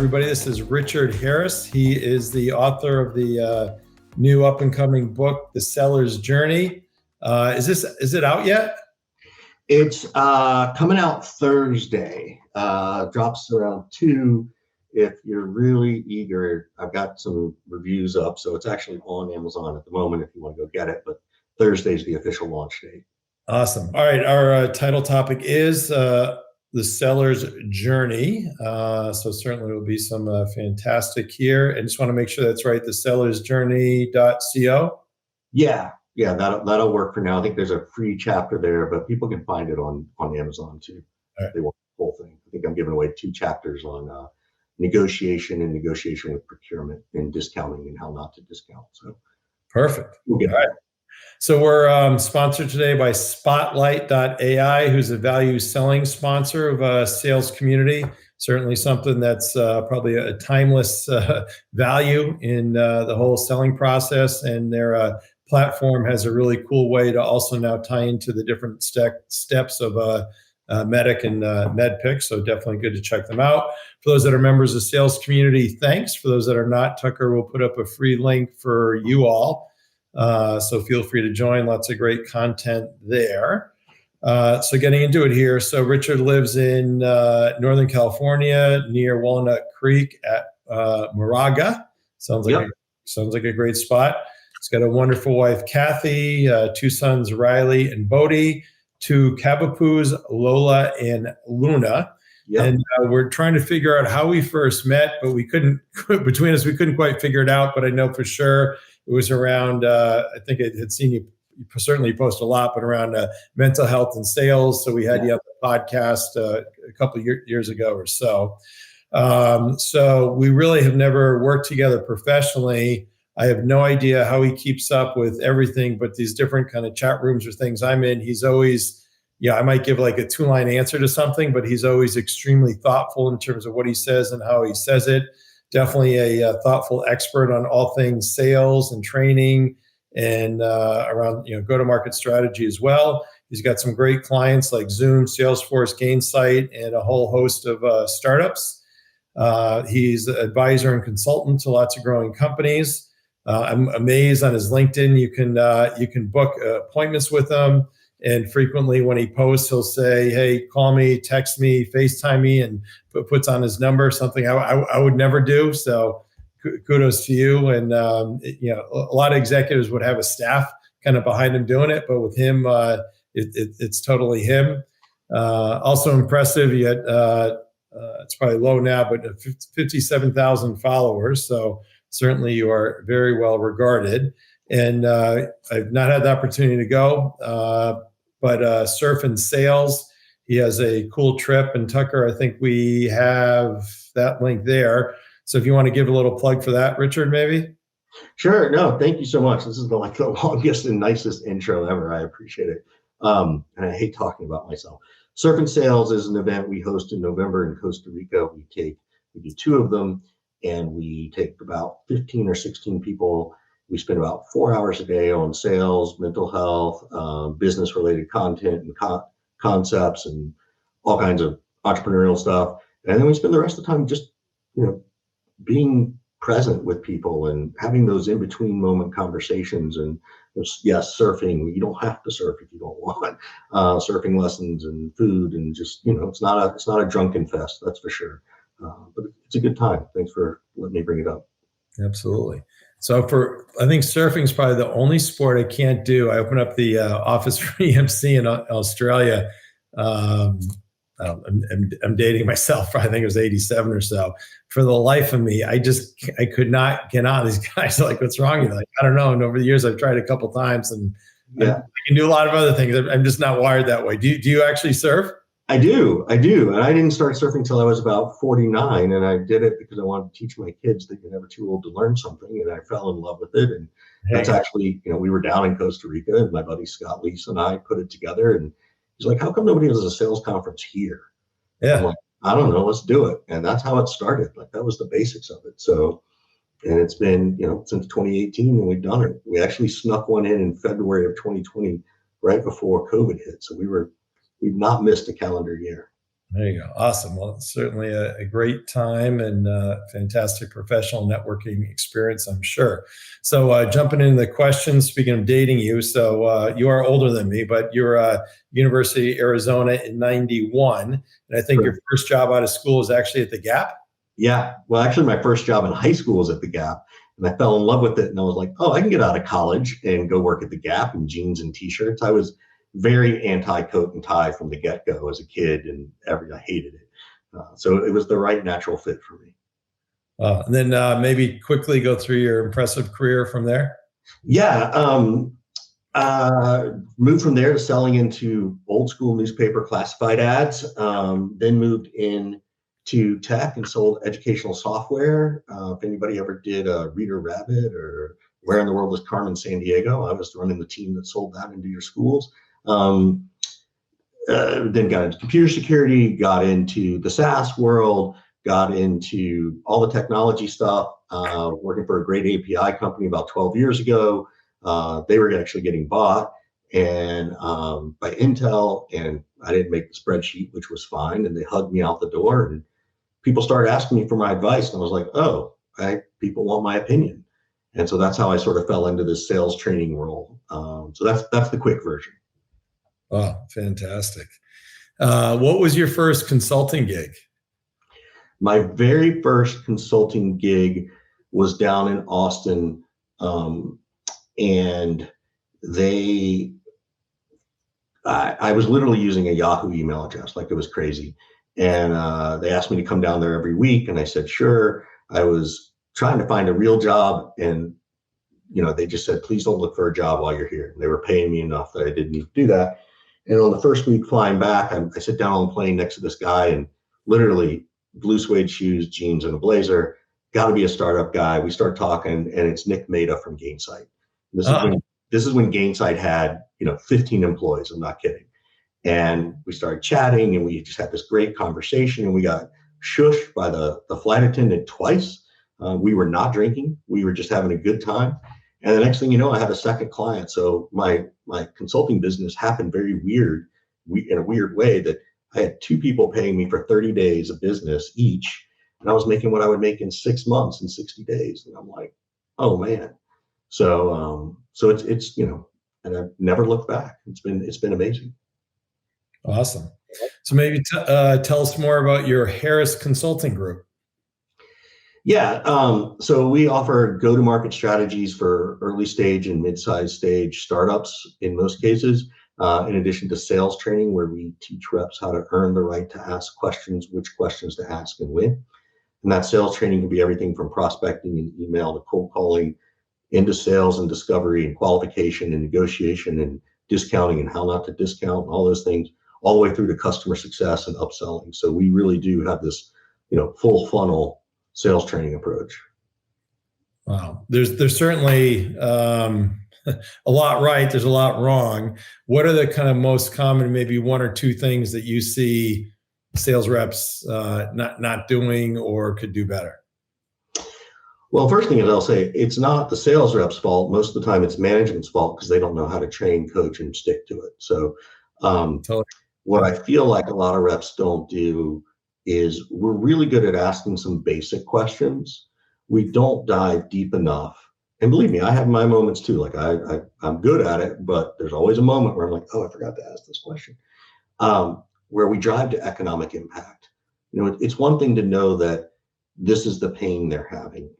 everybody. This is Richard Harris. He is the author of the new up-and-coming book, The Seller's Journey. Is it out yet? It's coming out Thursday. Drops around 2. If you're really eager, I've got some reviews up, so it's actually on Amazon at the moment if you want to go get it. But Thursday's the official launch date. Awesome. All right, our title topic is The Seller's Journey. So certainly will be some fantastic here. And just want to make sure that's right, thesellersjourney.co. Yeah, that'll work for now. I think there's a free chapter there, but people can find it on Amazon too. Right. They want the whole thing. I think I'm giving away 2 chapters on negotiation with procurement and discounting and how not to discount. So perfect. All right. So we're sponsored today by Spotlight.ai, who's a value selling sponsor of Sales Community. Certainly something that's probably a timeless value in the whole selling process. And their platform has a really cool way to also now tie into the different steps of Medic and MedPick. So definitely good to check them out. For those that are members of Sales Community, thanks. For those that are not, Tucker will put up a free link for you all. So feel free to join. Lots of great content there. So getting into it here. So Richard lives in Northern California near Walnut Creek at Moraga. Sounds like a great spot. He's got a wonderful wife, Kathy, 2 sons, Riley and Bodie, 2 Cavapoos, Lola and Luna. Yep. And we're trying to figure out how we first met, but we couldn't quite figure it out. But I know for sure it was around, I think I had seen you certainly post a lot, but around mental health and sales. So we had you on the podcast a couple of years ago or so. So we really have never worked together professionally. I have no idea how he keeps up with everything, but these different kind of chat rooms or things I'm in, he's always, I might give like a 2-line answer to something, but he's always extremely thoughtful in terms of what he says and how he says it. Definitely a thoughtful expert on all things sales and training and around go-to-market strategy as well. He's got some great clients like Zoom, Salesforce, Gainsight, and a whole host of startups. He's an advisor and consultant to lots of growing companies. I'm amazed on his LinkedIn. You can book appointments with him. And frequently when he posts, he'll say, hey, call me, text me, FaceTime me, and puts on his number, something I would never do. So kudos to you. And, a lot of executives would have a staff kind of behind him doing it. But with him, it's totally him. Also impressive. He had, it's probably low now, but 57,000 followers. So certainly you are very well regarded. And I've not had the opportunity to go. But Surf and Sales, he has a cool trip. And Tucker, I think we have that link there. So if you want to give a little plug for that, Richard, maybe? Sure. No, thank you so much. This is the longest and nicest intro ever. I appreciate it. And I hate talking about myself. Surf and Sales is an event we host in November in Costa Rica. We do 2 of them, and we take about 15 or 16 people. We spend about 4 hours a day on sales, mental health, business-related content and concepts, and all kinds of entrepreneurial stuff. And then we spend the rest of the time just, being present with people and having those in-between moment conversations. And yes, surfing. You don't have to surf if you don't want. Surfing lessons and food and just, it's not a drunken fest, that's for sure. But it's a good time. Thanks for letting me bring it up. Absolutely. So I think surfing is probably the only sport I can't do. I opened up the office for EMC in Australia. I'm dating myself. I think it was 87 or so. For the life of me, I could not get on. These guys are like, what's wrong with you? Like, I don't know. And over the years, I've tried a couple times, and I can do a lot of other things. I'm just not wired that way. Do you actually surf? I do. And I didn't start surfing until I was about 49. And I did it because I wanted to teach my kids that you're never too old to learn something. And I fell in love with it. And that's actually, we were down in Costa Rica, and my buddy Scott Leese and I put it together. And he's like, how come nobody has a sales conference here? Yeah. I'm like, I don't know, let's do it. And that's how it started. Like, that was the basics of it. So, and it's been, since 2018 when we've done it. We actually snuck one in February of 2020, right before COVID hit. So we've not missed a calendar year. There you go. Awesome. Well, it's certainly a great time and fantastic professional networking experience, I'm sure. So, jumping into the questions, speaking of dating you, so you are older than me, but you're University of Arizona in 91. And I think your first job out of school is actually at the Gap. Yeah. Well, actually, my first job in high school was at the Gap, and I fell in love with it. And I was like, oh, I can get out of college and go work at the Gap in jeans and t-shirts. I was very anti coat and tie from the get go as a kid, and I hated it. So it was the right natural fit for me. And then maybe quickly go through your impressive career from there. Yeah. Moved from there to selling into old school newspaper classified ads. Then moved in to tech and sold educational software. If anybody ever did Reader Rabbit or Where in the World is Carmen Sandiego, I was running the team that sold that into your schools. Then got into computer security, got into the SaaS world, got into all the technology stuff, working for a great API company about 12 years ago. They were actually getting bought and by Intel, and I didn't make the spreadsheet, which was fine. And they hugged me out the door, and people started asking me for my advice. And I was like, oh, people want my opinion. And so that's how I sort of fell into this sales training role. So that's the quick version. Oh, fantastic. What was your first consulting gig? My very first consulting gig was down in Austin, and I was literally using a Yahoo email address, like it was crazy. And they asked me to come down there every week, and I said, sure. I was trying to find a real job, and they just said, please don't look for a job while you're here. And they were paying me enough that I didn't need to do that. And on the first week flying back, I sit down on the plane next to this guy, and literally blue suede shoes, jeans, and a blazer. Got to be a startup guy. We start talking, and it's Nick Mehta from Gainsight. This is when Gainsight had 15 employees. I'm not kidding. And we started chatting, and we just had this great conversation, and we got shushed by the flight attendant twice. We were not drinking. We were just having a good time. And the next thing you know, I had a second client. So my consulting business happened very in a weird way, that I had two people paying me for 30 days of business each. And I was making what I would make in 6 months in 60 days. And I'm like, oh man. So it's and I've never looked back. It's been amazing. Awesome. So maybe tell us more about your Harris Consulting Group. Yeah. So we offer go-to-market strategies for early stage and mid-sized stage startups in most cases, in addition to sales training, where we teach reps how to earn the right to ask questions, which questions to ask, and when. And that sales training can be everything from prospecting and email to cold calling, into sales and discovery and qualification and negotiation and discounting and how not to discount, and all those things, all the way through to customer success and upselling. So we really do have this, full funnel sales training approach. Wow. There's certainly a lot right. There's a lot wrong. What are the kind of most common, maybe one or two things that you see sales reps not doing or could do better? Well, first thing is I'll say it's not the sales rep's fault. Most of the time it's management's fault because they don't know how to train, coach, and stick to it. So Totally. what I feel like a lot of reps don't do is we're really good at asking some basic questions. We don't dive deep enough. And believe me, I have my moments too. Like I'm good at it, but there's always a moment where I'm like, oh, I forgot to ask this question. Where we drive to economic impact. It's one thing to know that this is the pain they're having.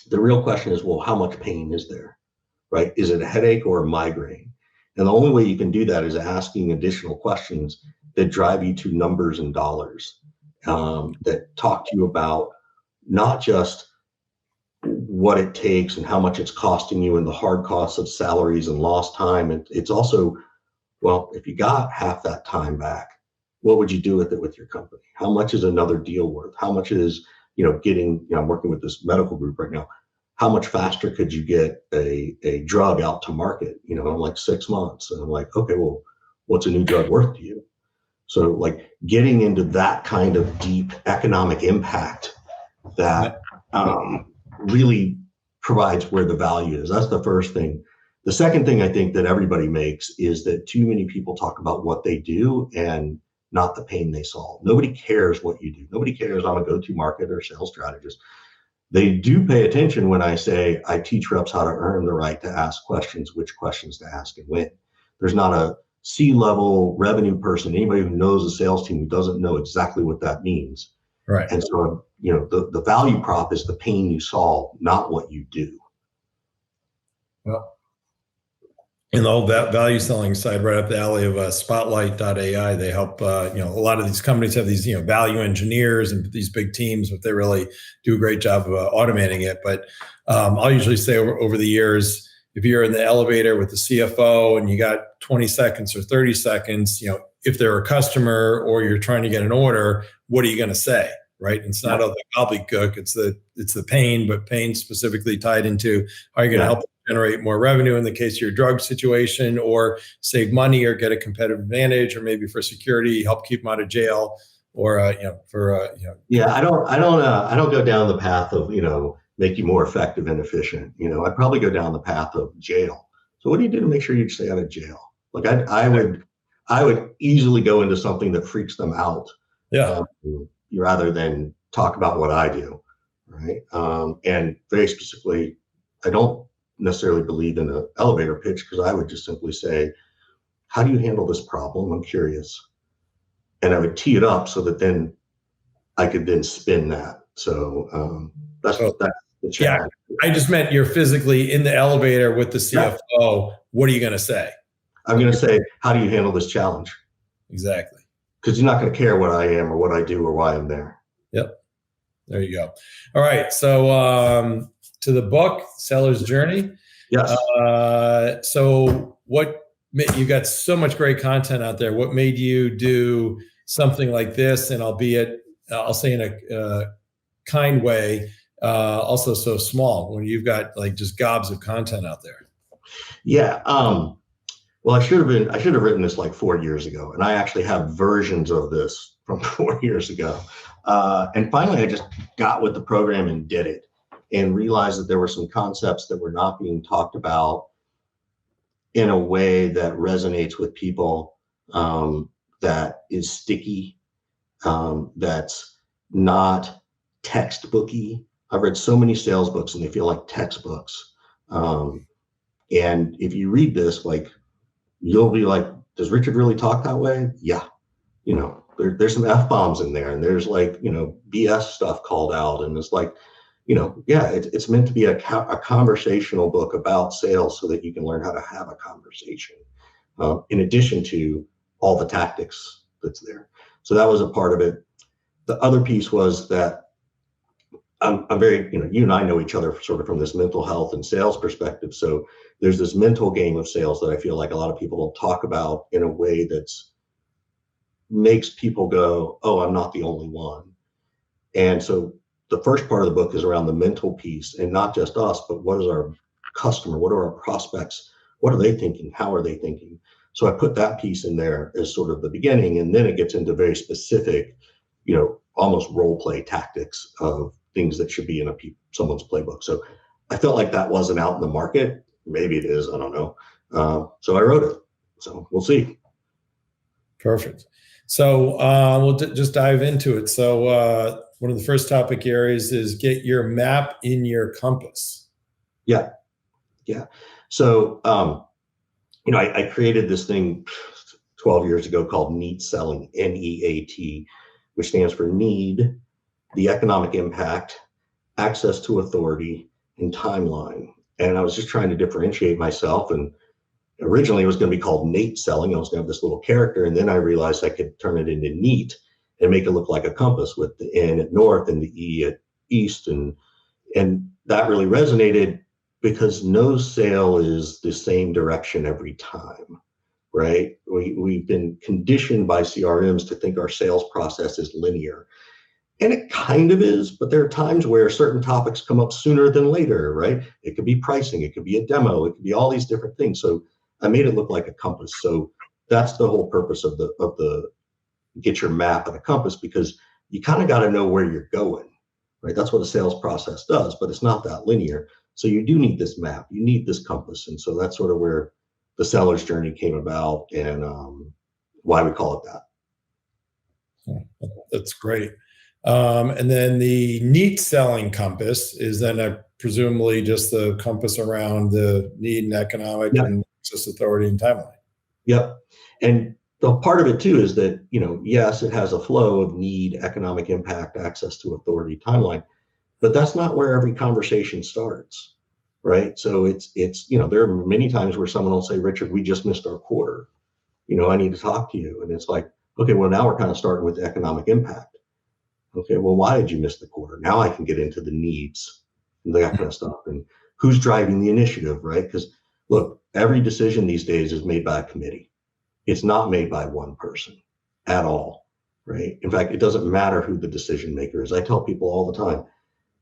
The real question is, well, how much pain is there, right? Is it a headache or a migraine? And the only way you can do that is asking additional questions that drive you to numbers and dollars, that talk to you about not just what it takes and how much it's costing you and the hard costs of salaries and lost time. It's also, well, if you got half that time back, what would you do with it with your company? How much is another deal worth? How much is, I'm working with this medical group right now. How much faster could you get a drug out to market, in like 6 months? And I'm like, okay, well, what's a new drug worth to you? So like getting into that kind of deep economic impact that really provides where the value is. That's the first thing. The second thing I think that everybody makes is that too many people talk about what they do and not the pain they solve. Nobody cares what you do. Nobody cares I'm a go-to market or sales strategist. They do pay attention when I say I teach reps how to earn the right to ask questions, which questions to ask and when. There's not a C-level revenue person, anybody who knows a sales team who doesn't know exactly what that means. Right. And so, the value prop is the pain you solve, not what you do. Well, and all that value selling side right up the alley of Spotlight.ai. They help, a lot of these companies have these, value engineers and these big teams, but they really do a great job of automating it. But I'll usually say over the years, if you're in the elevator with the CFO and you got 20 seconds or 30 seconds, if they're a customer or you're trying to get an order, what are you going to say? Right. It's not all the gobbledygook. It's the pain, but pain specifically tied into how you're going to help generate more revenue in the case of your drug situation, or save money, or get a competitive advantage, or maybe for security, help keep them out of jail, or Yeah, I don't go down the path of make you more effective and efficient. I'd probably go down the path of jail. So what do you do to make sure you stay out of jail? Like I would easily go into something that freaks them out. Yeah. Rather than talk about what I do, right? And very specifically, I don't necessarily believe in an elevator pitch, because I would just simply say, how do you handle this problem? I'm curious. And I would tee it up so that then I could then spin that. So that's the challenge. Yeah, I just meant you're physically in the elevator with the CFO. Yeah. What are you going to say? I'm going to say, how do you handle this challenge? Exactly. Because you're not going to care what I am or what I do or why I'm there. Yep. There you go. All right. So to the book, Seller's Journey. Yes. So you got so much great content out there. What made you do something like this? And I'll say in a kind way, also so small, when you've got like just gobs of content out there. Yeah. Well, I should have written this like 4 years ago, and I actually have versions of this from 4 years ago. And finally, I just got with the program and did it, and realized that there were some concepts that were not being talked about in a way that resonates with people, that is sticky, that's not textbooky. I've read so many sales books and they feel like textbooks. And if you read this, like, you'll be like, does Richard really talk that way? Yeah. There's some F-bombs in there, and there's like, BS stuff called out. And it's like, it's meant to be a conversational book about sales so that you can learn how to have a conversation, in addition to all the tactics that's there. So that was a part of it. The other piece was that I'm very, you and I know each other sort of from this mental health and sales perspective. So there's this mental game of sales that I feel like a lot of people don't talk about in a way that's makes people go, oh, I'm not the only one. And so the first part of the book is around the mental piece, and not just us, but what is our customer? What are our prospects? What are they thinking? How are they thinking? So I put that piece in there as sort of the beginning, and then it gets into very specific, almost role play tactics of things that should be in someone's playbook. So I felt like that wasn't out in the market. Maybe it is, I don't know. So I wrote it. So we'll see. Perfect. So we'll just dive into it. So one of the first topic areas is get your map in your compass. Yeah. So, I created this thing 12 years ago called NEAT selling, NEAT, which stands for need, the economic impact, access to authority, and timeline. And I was just trying to differentiate myself. And originally it was going to be called Nate selling. I was going to have this little character. And then I realized I could turn it into NEAT and make it look like a compass with the N at north and the E at east. And that really resonated, because no sale is the same direction every time, right? We've been conditioned by CRMs to think our sales process is linear. And it kind of is, but there are times where certain topics come up sooner than later, right? It could be pricing, it could be a demo, it could be all these different things. So I made it look like a compass. So that's the whole purpose of the get your map and a compass, because you kind of got to know where you're going, right? That's what a sales process does, but it's not that linear. So you do need this map, you need this compass. And so that's sort of where the seller's journey came about, and why we call it that. That's great. And then the neat selling compass is then presumably just the compass around the need and economic Yep. and access, authority, and timeline. Yep. And the part of it too is that, yes, it has a flow of need, economic impact, access to authority, timeline, but that's not where every conversation starts, right? So it's there are many times where someone will say, Richard, we just missed our quarter. I need to talk to you. And it's like, okay, well, now we're kind of starting with economic impact. Okay, well, why did you miss the quarter? Now I can get into the needs and that kind of stuff. And who's driving the initiative, right? Because look, every decision these days is made by a committee. It's not made by one person at all, right? In fact, it doesn't matter who the decision maker is. I tell people all the time,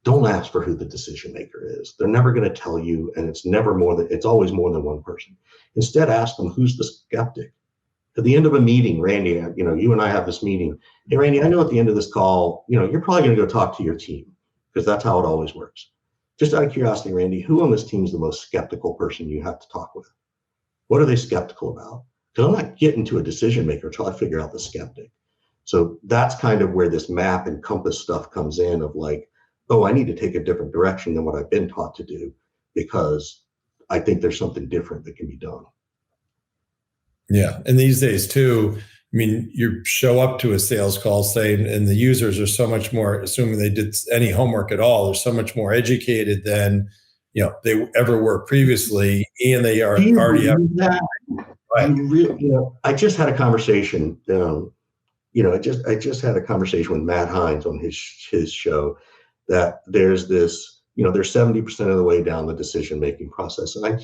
don't ask for who the decision maker is. They're never going to tell you, and it's always more than one person. Instead, ask them, who's the skeptic? At the end of a meeting, Randy, you and I have this meeting. Hey, Randy, I know at the end of this call, you're probably going to go talk to your team because that's how it always works. Just out of curiosity, Randy, who on this team is the most skeptical person you have to talk with? What are they skeptical about? Because I'm not getting to a decision maker until I figure out the skeptic. So that's kind of where this map and compass stuff comes in of like, oh, I need to take a different direction than what I've been taught to do because I think there's something different that can be done. Yeah. And these days too, I mean, you show up to a sales call, say, and the users are so much more, assuming they did any homework at all, they're so much more educated than, they ever were previously. And they are already have that. Right. I just had a conversation, I just had a conversation with Matt Hines on his show that there's this, they're 70% of the way down the decision-making process. And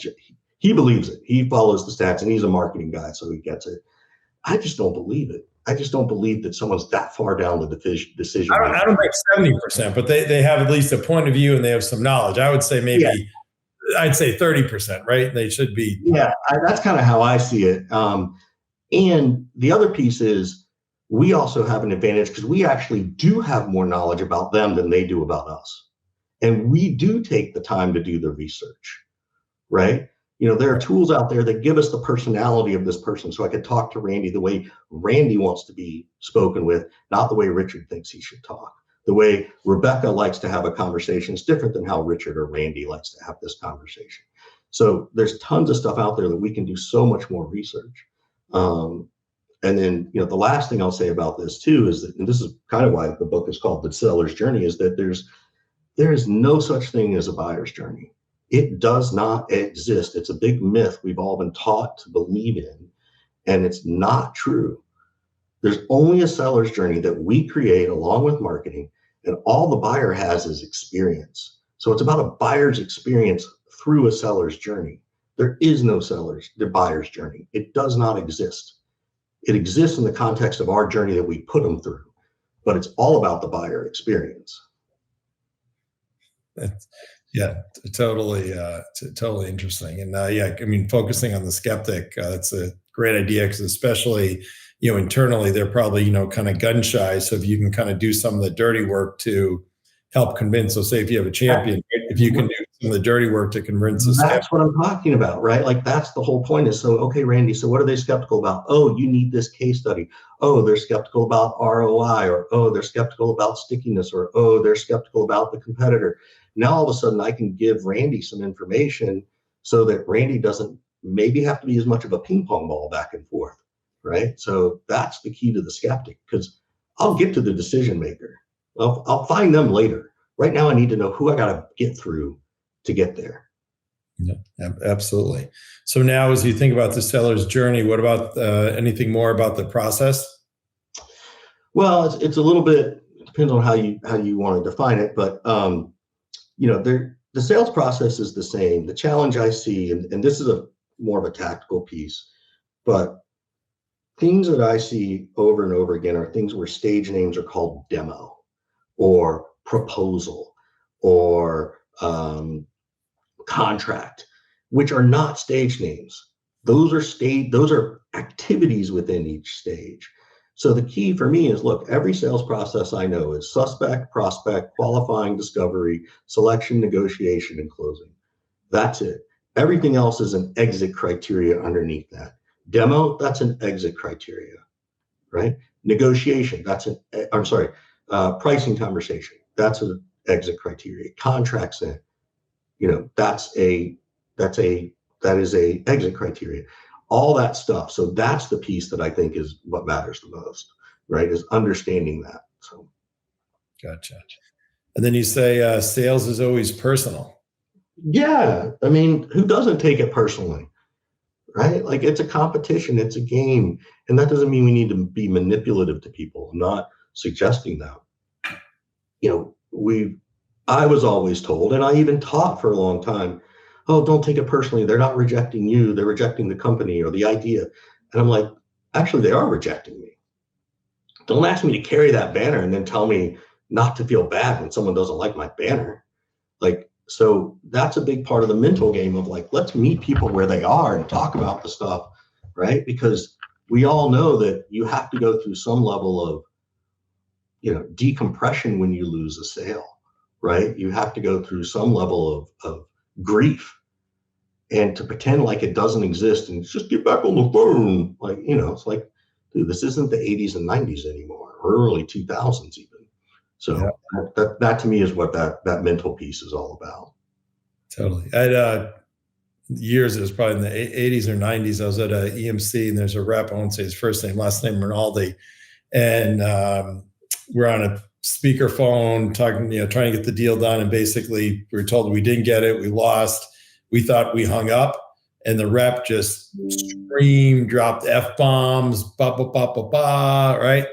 he believes it. He follows the stats and he's a marketing guy, so he gets it. I just don't believe it. I just don't believe that someone's that far down the decision. I don't think 70%, but they have at least a point of view and they have some knowledge. I would say maybe, I'd say 30%, right? They should be. Yeah, that's kind of how I see it. And the other piece is we also have an advantage because we actually do have more knowledge about them than they do about us. And we do take the time to do the research, right? There are tools out there that give us the personality of this person. So I could talk to Randy the way Randy wants to be spoken with, not the way Richard thinks he should talk. The way Rebecca likes to have a conversation is different than how Richard or Randy likes to have this conversation. So there's tons of stuff out there that we can do so much more research. And then, the last thing I'll say about this too is that, and this is kind of why the book is called The Seller's Journey, is that there is no such thing as a buyer's journey. It does not exist. It's a big myth we've all been taught to believe in, and it's not true. There's only a seller's journey that we create along with marketing, and all the buyer has is experience. So it's about a buyer's experience through a seller's journey. There is no the buyer's journey. It does not exist. It exists in the context of our journey that we put them through, but it's all about the buyer experience. Yeah, totally interesting. And focusing on the skeptic, that's a great idea because especially, internally, they're probably, kind of gun shy. So if you can kind of do some of the dirty work to help convince, so say if you have a champion, if you can do some of the dirty work to convince the skeptic. That's what I'm talking about, right? Like that's the whole point is, so, okay, Randy, so what are they skeptical about? Oh, you need this case study. Oh, they're skeptical about ROI, or, oh, they're skeptical about stickiness, or, oh, they're skeptical about the competitor. Now, all of a sudden I can give Randy some information so that Randy doesn't maybe have to be as much of a ping pong ball back and forth, right? So that's the key to the skeptic, because I'll get to the decision maker. I'll find them later. Right now, I need to know who I got to get through to get there. Yeah, absolutely. So now, as you think about the seller's journey, what about anything more about the process? Well, it's a little bit, it depends on how you want to define it, but the sales process is the same. The challenge I see, and this is more of a tactical piece, but things that I see over and over again are things where stage names are called demo or proposal or contract, which are not stage names. Those are activities within each stage. So the key for me is, look, every sales process I know is suspect, prospect, qualifying, discovery, selection, negotiation, and closing. That's it. Everything else is an exit criteria underneath that. Demo, that's an exit criteria, right? Negotiation, pricing conversation, that's an exit criteria. Contracts in, that is a exit criteria. All that stuff. So that's the piece that I think is what matters the most, right? Is understanding that. So, gotcha. And then you say sales is always personal. Yeah, I mean, who doesn't take it personally, right? Like it's a competition, it's a game, and that doesn't mean we need to be manipulative to people. I'm not suggesting that. I was always told, and I even taught for a long time, oh, don't take it personally. They're not rejecting you, they're rejecting the company or the idea. And I'm like, actually, they are rejecting me. Don't ask me to carry that banner and then tell me not to feel bad when someone doesn't like my banner. Like, so that's a big part of the mental game of like, let's meet people where they are and talk about the stuff, right? Because we all know that you have to go through some level of, decompression when you lose a sale, right? You have to go through some level of grief, and to pretend like it doesn't exist and just get back on the phone. Like, it's like, dude, this isn't the 80s and 90s anymore, or early 2000s even. So yeah. That to me is what that mental piece is all about. Totally. I had years, it was probably in the 80s or 90s, I was at a EMC and there's a rep, I won't say his first name, last name Rinaldi. And we're on a speakerphone talking, trying to get the deal done. And basically we were told we didn't get it. We lost. We thought we hung up, and the rep just screamed, dropped F-bombs, ba, ba, ba, ba, ba, right?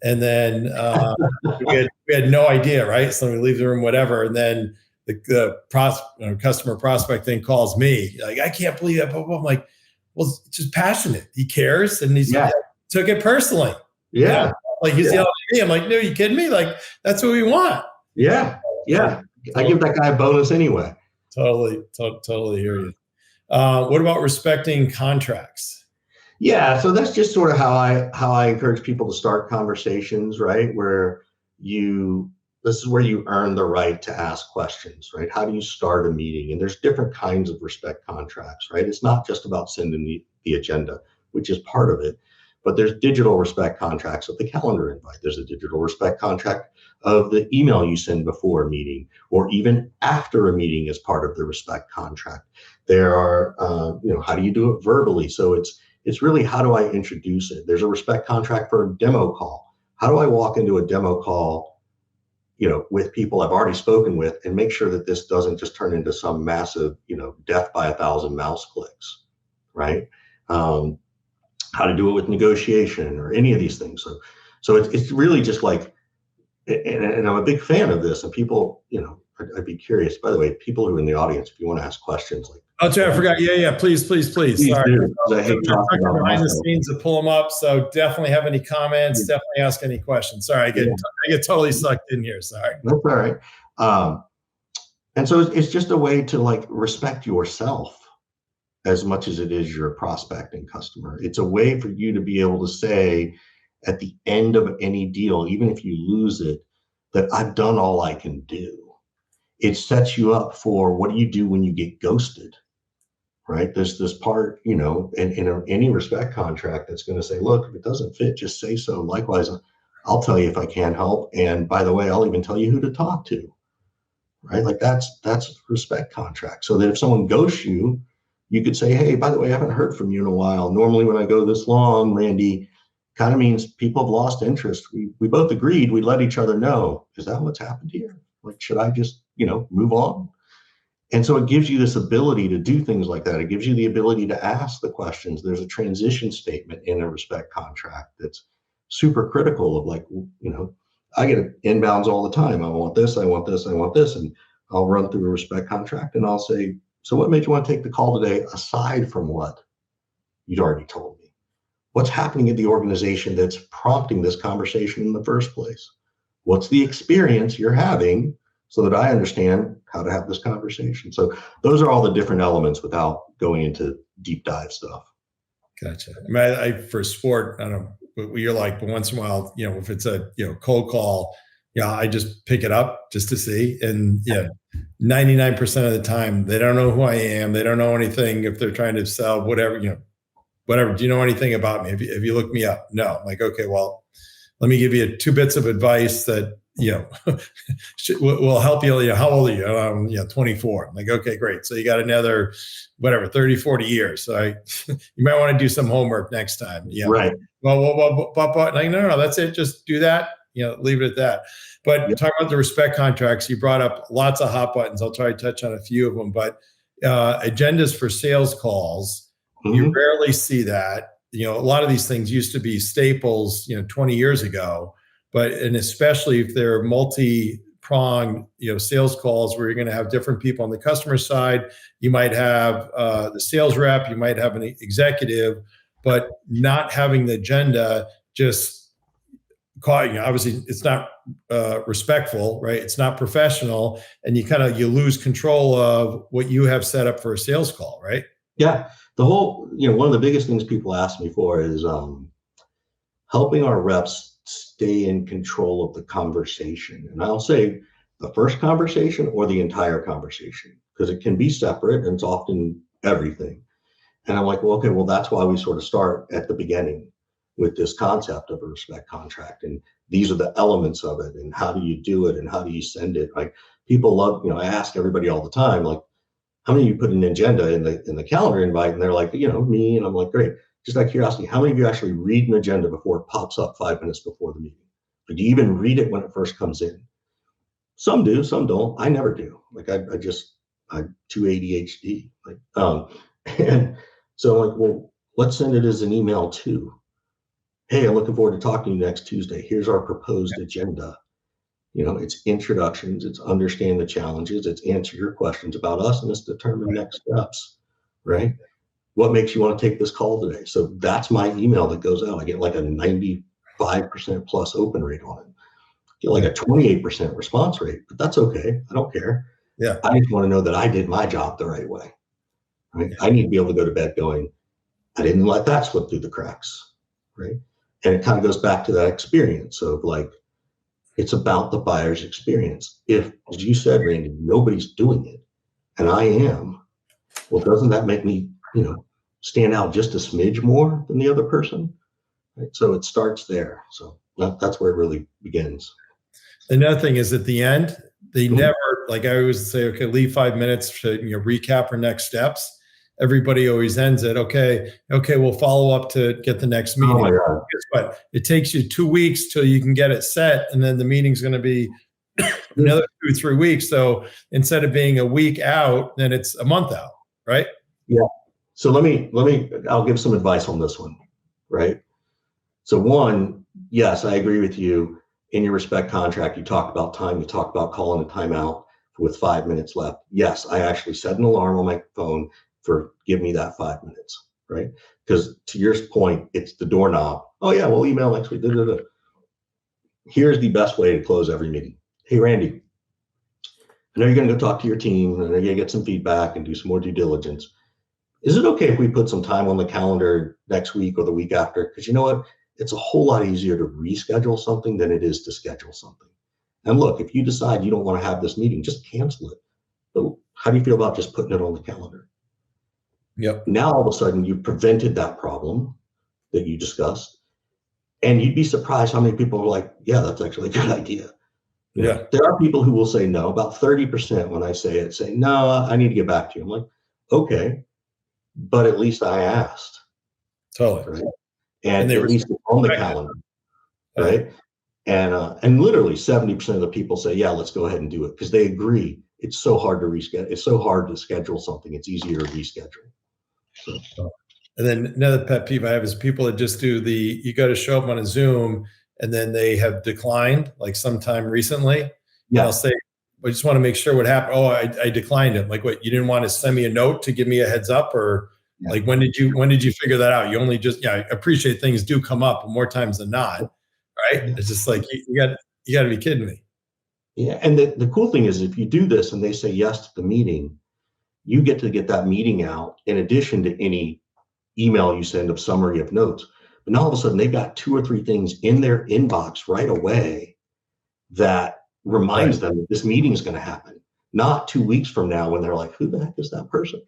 And then we had no idea, right? So we leave the room, whatever. And then the customer prospect thing calls me, like, I can't believe that. I'm like, well, it's just passionate. He cares. And he's took it personally. Yeah. Like he's yelling at me. I'm like, no, you kidding me? Like, that's what we want. Yeah. Yeah. I give that guy a bonus anyway. Totally hear you. What about respecting contracts? Yeah, so that's just sort of how I encourage people to start conversations, right? Where this is where you earn the right to ask questions, right? How do you start a meeting? And there's different kinds of respect contracts, right? It's not just about sending the agenda, which is part of it, but there's digital respect contracts of the calendar invite. There's a digital respect contract of the email you send before a meeting, or even after a meeting as part of the respect contract. There are, how do you do it verbally? So it's really, how do I introduce it? There's a respect contract for a demo call. How do I walk into a demo call, with people I've already spoken with, and make sure that this doesn't just turn into some massive, death by 1,000 mouse clicks, right? How to do it with negotiation or any of these things. So it's really just like, and I'm a big fan of this, and people, I'd be curious, by the way, people who are in the audience, if you want to ask questions, like, oh, sorry, I forgot. Yeah. Please. Sorry. Do, I hate talking about behind the scenes to pull them up. So definitely have any comments. Yeah. Definitely ask any questions. Sorry, I get totally sucked in here. Sorry. That's all right. And so it's just a way to like respect yourself as much as it is your prospecting customer. It's a way for you to be able to say at the end of any deal, even if you lose it, that I've done all I can do. It sets you up for what do you do when you get ghosted, right? There's this part, in any respect contract that's going to say, look, if it doesn't fit, just say so. Likewise, I'll tell you if I can't help. And by the way, I'll even tell you who to talk to, right? Like that's respect contract. So that if someone ghosts you, you could say, hey, by the way, I haven't heard from you in a while. Normally when I go this long, Randy, kind of means people have lost interest. We both agreed, we let each other know. Is that what's happened here? Like, should I just, move on? And so it gives you this ability to do things like that. It gives you the ability to ask the questions. There's a transition statement in a respect contract that's super critical of like, I get inbounds all the time. I want this, I want this, I want this. And I'll run through a respect contract and I'll say, so what made you want to take the call today aside from what you'd already told me? What's happening at the organization that's prompting this conversation in the first place? What's the experience you're having so that I understand how to have this conversation? So those are all the different elements without going into deep dive stuff. Gotcha. I mean, I for sport, I don't know what you're like, but once in a while, if it's a, cold call, I just pick it up just to see. And 99% of the time, they don't know who I am. They don't know anything. If they're trying to sell whatever, whatever. Do you know anything about me? Have you looked me up? No. I'm like, okay, well, let me give you 2 bits of advice that, will help you. How old are you? 24. I'm like, okay, great. So you got another, whatever, 30, 40 years. So you might want to do some homework next time. Yeah. Right. Like, no, that's it. Just do that. Leave it at that. But Yep. talking about the respect contracts, you brought up lots of hot buttons. I'll try to touch on a few of them, but agendas for sales calls, you rarely see that. A lot of these things used to be staples, 20 years ago, and especially if they're multi-pronged, sales calls where you're going to have different people on the customer side. You might have the sales rep, you might have an executive, but not having the agenda just obviously it's not respectful, right? It's not professional, and you lose control of what you have set up for a sales call, right? Yeah. The whole, one of the biggest things people ask me for is helping our reps stay in control of the conversation. And I'll say the first conversation or the entire conversation, because it can be separate and it's often everything. And I'm like, well, that's why we sort of start at the beginning with this concept of a respect contract. And these are the elements of it. And how do you do it? And how do you send it? Like, people love, I ask everybody all the time, like, how many of you put an agenda in the calendar invite? And they're like, me. And I'm like, great. Just out of curiosity, how many of you actually read an agenda before it pops up 5 minutes before the meeting? Like, do you even read it when it first comes in? Some do, some don't. I never do. Like, I'm too ADHD. And so I'm like, well, let's send it as an email too. Hey, I'm looking forward to talking to you next Tuesday. Here's our proposed agenda. It's introductions, it's understand the challenges, it's answer your questions about us, and it's determine next steps, right? What makes you want to take this call today? So that's my email that goes out. I get like a 95% plus open rate on it. I get like a 28% response rate, but that's okay. I don't care. Yeah. I just want to know that I did my job the right way. Right? Yeah. I need to be able to go to bed going, I didn't let that slip through the cracks, right? And it kind of goes back to that experience of like, it's about the buyer's experience. If, as you said, Randy, nobody's doing it and I am, well, doesn't that make me, stand out just a smidge more than the other person? Right? So it starts there. So that's where it really begins. Another thing is at the end, they never, like I always say, okay, leave 5 minutes to recap or next steps. Everybody always ends it. Okay, we'll follow up to get the next meeting. Oh my God. Guess what? It takes you 2 weeks till you can get it set, and then the meeting's going to be another 2-3 weeks. So instead of being a week out, then it's a month out, right? Yeah. So I'll give some advice on this one, right? So one, yes, I agree with you. In your respect contract, you talk about time, you talk about calling a timeout with 5 minutes left. Yes, I actually set an alarm on my phone for give me that 5 minutes, right? Because to your point, it's the doorknob. Oh yeah, we'll email next week. Here's the best way to close every meeting. Hey, Randy, I know you're going to go talk to your team and you're going to get some feedback and do some more due diligence. Is it okay if we put some time on the calendar next week or the week after? Because you know what? It's a whole lot easier to reschedule something than it is to schedule something. And look, if you decide you don't want to have this meeting, just cancel it. But how do you feel about just putting it on the calendar? Yep. Now, all of a sudden, you've prevented that problem that you discussed. And you'd be surprised how many people are like, yeah, that's actually a good idea. Yeah. There are people who will say no. About 30% when I say it, say, no, I need to get back to you. I'm like, okay, but at least I asked. Totally. Right? And at least it's on the calendar. Right? Yeah. And literally 70% of the people say, yeah, let's go ahead and do it because they agree. It's so hard to reschedule. It's so hard to schedule something. It's easier to reschedule. So. And then another pet peeve I have is people that just do you got to show up on a Zoom and then they have declined like sometime recently. Yeah. And I'll say, I just want to make sure what happened. Oh, I declined it. Like, what, you didn't want to send me a note to give me a heads up, or like, when did you figure that out? You only just, I appreciate things do come up more times than not. Right. It's just like, you got to be kidding me. Yeah. And the cool thing is if you do this and they say yes to the meeting, you get to get that meeting out in addition to any email you send of summary of notes. But now all of a sudden they've got 2 or 3 things in their inbox right away that reminds them that this meeting is going to happen, not 2 weeks from now when they're like, who the heck is that person?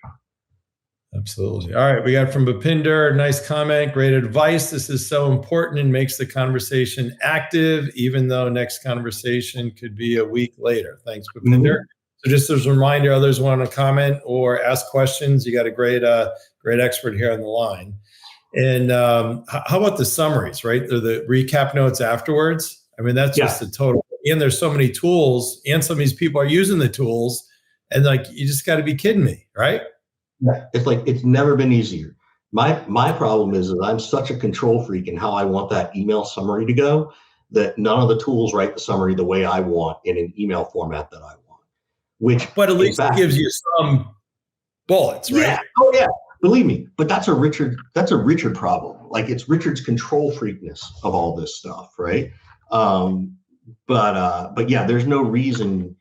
Absolutely. All right. We got from Bhupinder, nice comment. Great advice. This is so important and makes the conversation active, even though next conversation could be a week later. Thanks, Bhupinder. So just as a reminder, others want to comment or ask questions. You got a great expert here on the line. And how about the summaries, right? The recap notes afterwards. I mean, that's just a total. And there's so many tools, and some of these people are using the tools, and like you just got to be kidding me, right? Yeah. It's like it's never been easier. My problem is that I'm such a control freak in how I want that email summary to go that none of the tools write the summary the way I want in an email format that I want. Which, but at in least fact, it gives you some bullets, right? Yeah. Oh yeah. Believe me, but that's a Richard problem. Like it's Richard's control freakness of all this stuff, right? But yeah, there's no reason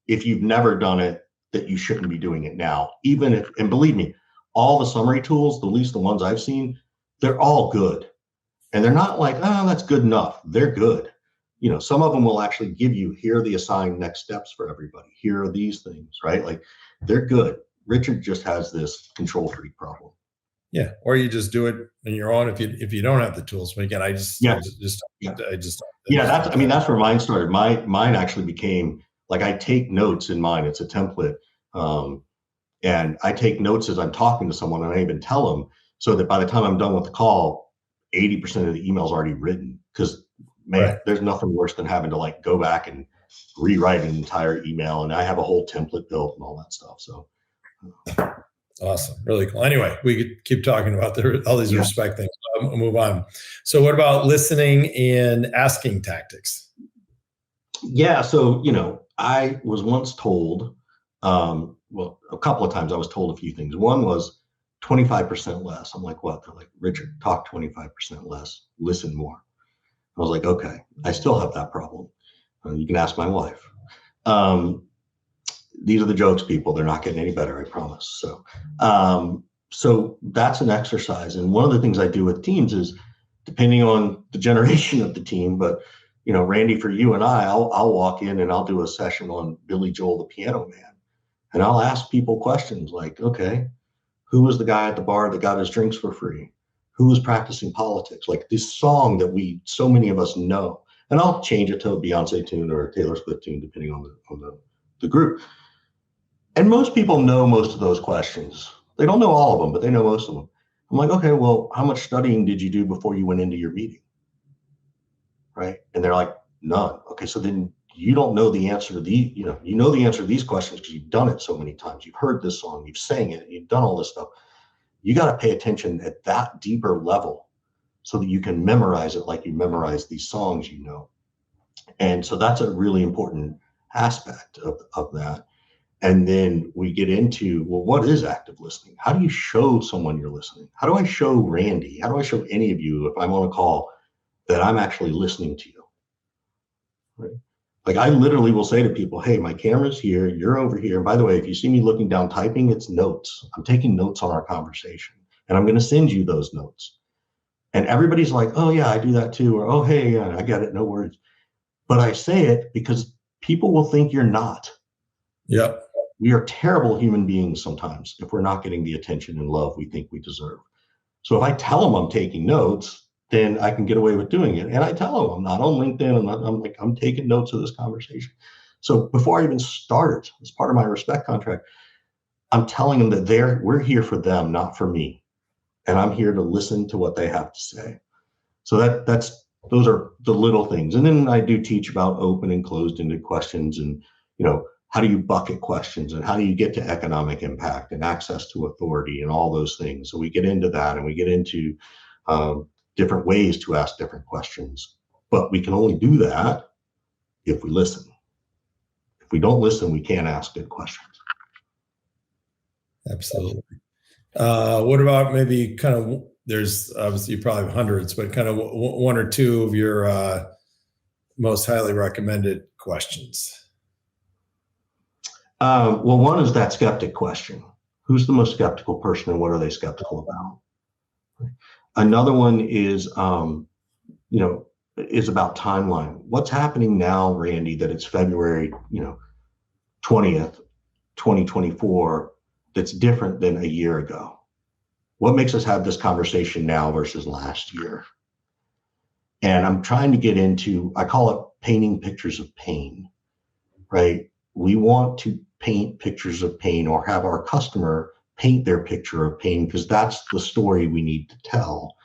if you've never done it that you shouldn't be doing it now. Even if, and believe me, all the summary tools, at least the ones I've seen, they're all good. And they're not like, oh, that's good enough. They're good. You know, some of them will actually give you, here are the assigned next steps for everybody. Here are these things, right? Like they're good. Richard just has this control freak problem. Yeah, or you just do it on your own if you don't have the tools. But again, I just that's where mine started. Mine actually became like I take notes in mine. It's a template, and I take notes as I'm talking to someone, and I even tell them so that by the time I'm done with the call, 80% of the email's already written. Because there's nothing worse than having to like go back and rewrite an entire email, and I have a whole template built and all that stuff. So. Awesome. Really cool. Anyway, we could keep talking about all these respect things. I'll move on. So what about listening and asking tactics? Yeah. So, I was once told, well, a couple of times I was told a few things. One was 25% less. I'm like, what? They're like, Richard, talk 25% less, listen more. I was like, okay, I still have that problem. You can ask my wife. These are the jokes, people. They're not getting any better, I promise. So that's an exercise. And one of the things I do with teams is, depending on the generation of the team, but Randy, for you and I'll walk in and I'll do a session on Billy Joel, the Piano Man, and I'll ask people questions like, okay, who was the guy at the bar that got his drinks for free? Who was practicing politics? Like this song that so many of us know, and I'll change it to a Beyonce tune or a Taylor Swift tune, depending on the group. And most people know most of those questions. They don't know all of them, but they know most of them. I'm like, okay, well, how much studying did you do before you went into your meeting? Right? And they're like, none. Okay, so then you don't know the answer to you know the answer to these questions because you've done it so many times. You've heard this song, you've sang it, you've done all this stuff. You got to pay attention at that deeper level so that you can memorize it like you memorize these songs, And so that's a really important aspect of that. And then we get into, well, what is active listening? How do you show someone you're listening? How do I show Randy? How do I show any of you, if I'm on a call, that I'm actually listening to you? Right? Like I literally will say to people, hey, my camera's here, you're over here. And by the way, if you see me looking down typing, it's notes. I'm taking notes on our conversation, and I'm going to send you those notes. And everybody's like, oh yeah, I do that too. Or, oh, hey, yeah, I get it, no worries. But I say it because people will think you're not. Yep. We are terrible human beings sometimes if we're not getting the attention and love we think we deserve. So if I tell them I'm taking notes, then I can get away with doing it. And I tell them I'm not on LinkedIn. I'm taking notes of this conversation. So before I even start it, as part of my respect contract, I'm telling them that we're here for them, not for me. And I'm here to listen to what they have to say. So those are the little things. And then I do teach about open and closed-ended questions and, how do you bucket questions and how do you get to economic impact and access to authority and all those things. So we get into that, and we get into different ways to ask different questions. But we can only do that if we listen. If we don't listen, we can't ask good questions. Absolutely. What about maybe kind of, there's obviously you probably have hundreds, but kind of one or two of your most highly recommended questions? Well, one is that skeptic question. Who's the most skeptical person and what are they skeptical about? Another one is, is about timeline. What's happening now, Randy, that it's February, 20th, 2024, that's different than a year ago? What makes us have this conversation now versus last year? And I'm trying to get into, I call it painting pictures of pain, right? We want to paint pictures of pain, or have our customer paint their picture of pain, because that's the story we need to tell.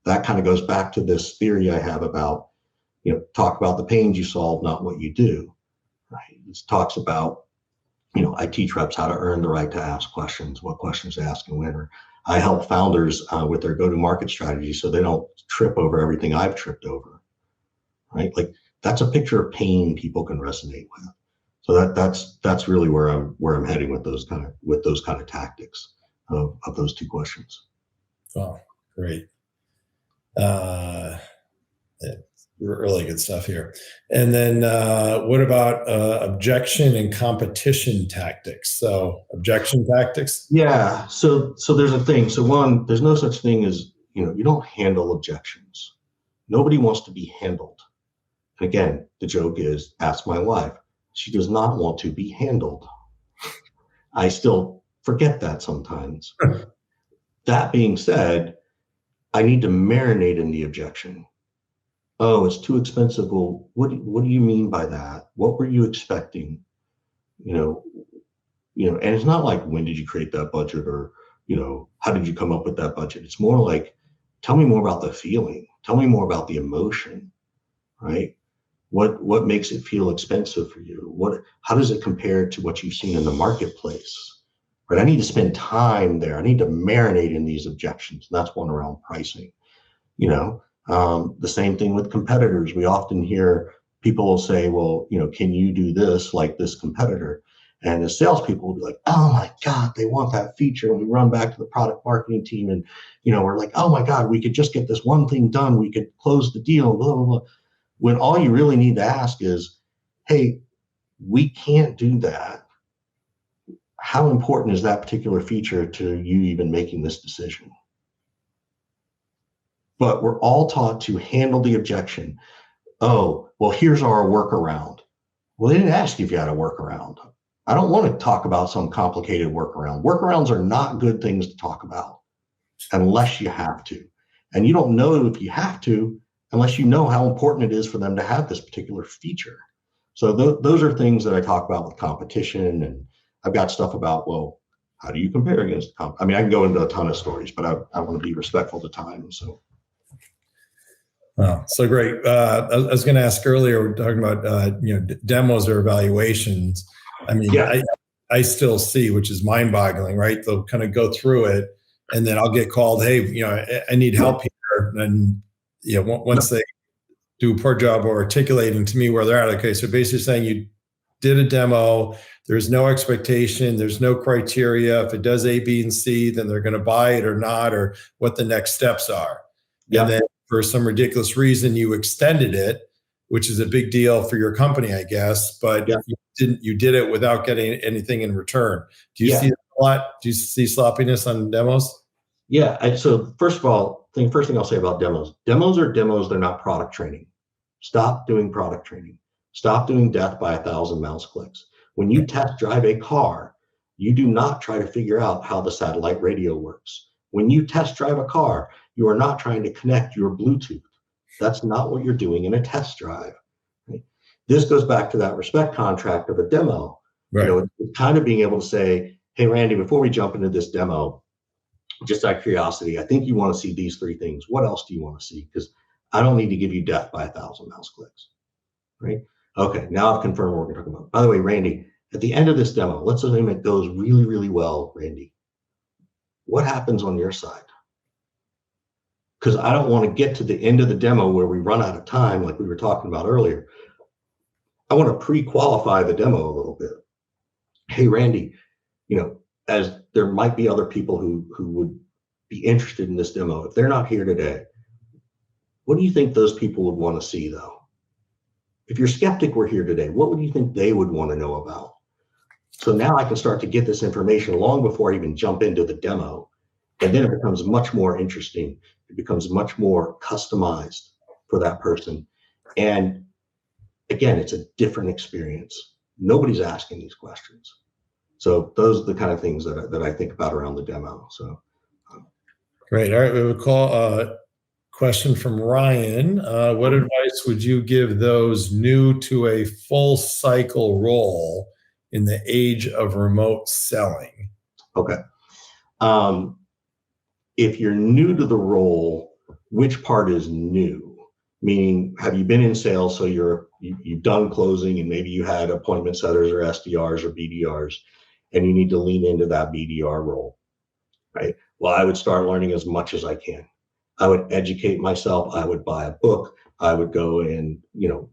That kind of goes back to this theory I have about, talk about the pains you solve, not what you do, right? It talks about, I teach reps how to earn the right to ask questions, what questions to ask and when. Or I help founders with their go-to-market strategy so they don't trip over everything I've tripped over, right? Like, that's a picture of pain people can resonate with. So that's really where I'm heading with those kind of tactics of those two questions. Oh, great. Yeah, really good stuff here. And then what about objection and competition tactics? So objection tactics? Yeah. So there's a thing. So one, there's no such thing as, you don't handle objections. Nobody wants to be handled. And again, the joke is, ask my wife. She does not want to be handled. I still forget that sometimes. That being said, I need to marinate in the objection. Oh, it's too expensive. Well, what do you mean by that? What were you expecting? And it's not like, when did you create that budget, or, how did you come up with that budget? It's more like, tell me more about the feeling. Tell me more about the emotion, right? What makes it feel expensive for you? How does it compare to what you've seen in the marketplace? Right? I need to spend time there. I need to marinate in these objections. That's one around pricing. The same thing with competitors. We often hear people will say, well, can you do this like this competitor? And the salespeople will be like, oh my God, they want that feature. And we run back to the product marketing team, and we're like, oh my God, we could just get this one thing done. We could close the deal, blah, blah, blah. When all you really need to ask is, hey, we can't do that. How important is that particular feature to you even making this decision? But we're all taught to handle the objection. Oh, well, here's our workaround. Well, they didn't ask you if you had a workaround. I don't want to talk about some complicated workaround. Workarounds are not good things to talk about unless you have to. And you don't know if you have to unless you know how important it is for them to have this particular feature. So those are things that I talk about with competition. And I've got stuff about, well, how do you compare against I can go into a ton of stories, but I want to be respectful to time. So. Wow, so great. I was going to ask earlier, we're talking about demos or evaluations. Yeah. I still see, which is mind-boggling, right? They'll kind of go through it, and then I'll get called, hey, I need help here. And once they do a poor job of articulating to me where they're at, okay, so basically saying you did a demo, there's no expectation, there's no criteria. If it does A, B, and C, then they're going to buy it or not, or what the next steps are. Yeah. And then for some ridiculous reason, you extended it, which is a big deal for your company, I guess, but you did it without getting anything in return. Do you see that a lot? Do you see sloppiness on demos? Yeah. So first thing I'll say about demos. Demos are demos. They're not product training. Stop doing product training. Stop doing death by 1,000 mouse clicks. When you test drive a car, you do not try to figure out how the satellite radio works. When you test drive a car, you are not trying to connect your Bluetooth. That's not what you're doing in a test drive. Right? This goes back to that respect contract of a demo. Right. It's kind of being able to say, hey, Randy, before we jump into this demo, just out of curiosity, I think you want to see these 3 things. What else do you want to see? Because I don't need to give you death by 1,000 mouse clicks. Right? Okay, now I've confirmed what we're going to talk about. By the way, Randy, at the end of this demo, let's assume it goes really, really well, Randy. What happens on your side? Because I don't want to get to the end of the demo where we run out of time, like we were talking about earlier. I want to pre-qualify the demo a little bit. Hey, Randy, as there might be other people who would be interested in this demo. If they're not here today, what do you think those people would want to see, though? If your skeptic were here today, what would you think they would want to know about? So now I can start to get this information long before I even jump into the demo. And then it becomes much more interesting. It becomes much more customized for that person. And again, it's a different experience. Nobody's asking these questions. So those are the kind of things that I think about around the demo. So Great. All right. We have a question from Ryan. What Mhm. advice would you give those new to a full cycle role in the age of remote selling? Okay. Um, if you're new to the role, which part is new? Meaning, have you been in sales? So you've done closing, and maybe you had appointment setters or SDRs or BDRs, and you need to lean into that BDR role, right? Well, I would start learning as much as I can. I would educate myself. I would buy a book. I would go and,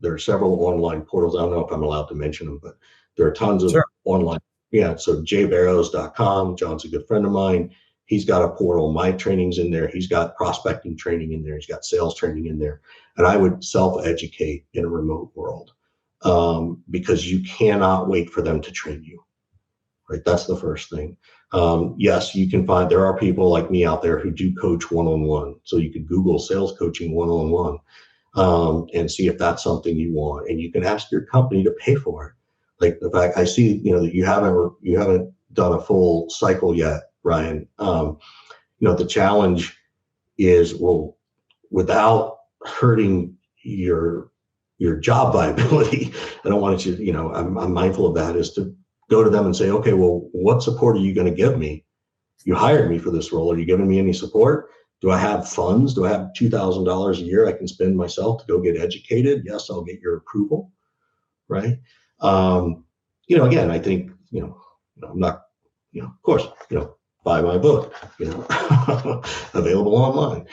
there are several online portals. I don't know if I'm allowed to mention them, but there are tons of Sure. online. Yeah. So jbarrows.com. John's a good friend of mine. He's got a portal. My training's in there. He's got prospecting training in there. He's got sales training in there. And I would self-educate in a remote world, because you cannot wait for them to train you. Right. That's the first thing. Yes, you can find, there are people like me out there who do coach one-on-one. So you can Google sales coaching one-on-one, and see if that's something you want. And you can ask your company to pay for it. Like the fact I see, that you haven't done a full cycle yet, Ryan. The challenge is, well, without hurting your job viability, I don't want you, I'm mindful of that, is to go to them and say, okay, well, what support are you going to give me? You hired me for this role. Are you giving me any support? Do I have funds? Do I have $2,000 a year I can spend myself to go get educated? Yes, I'll get your approval. Right. Again, I think, I'm not, of course, buy my book, available online.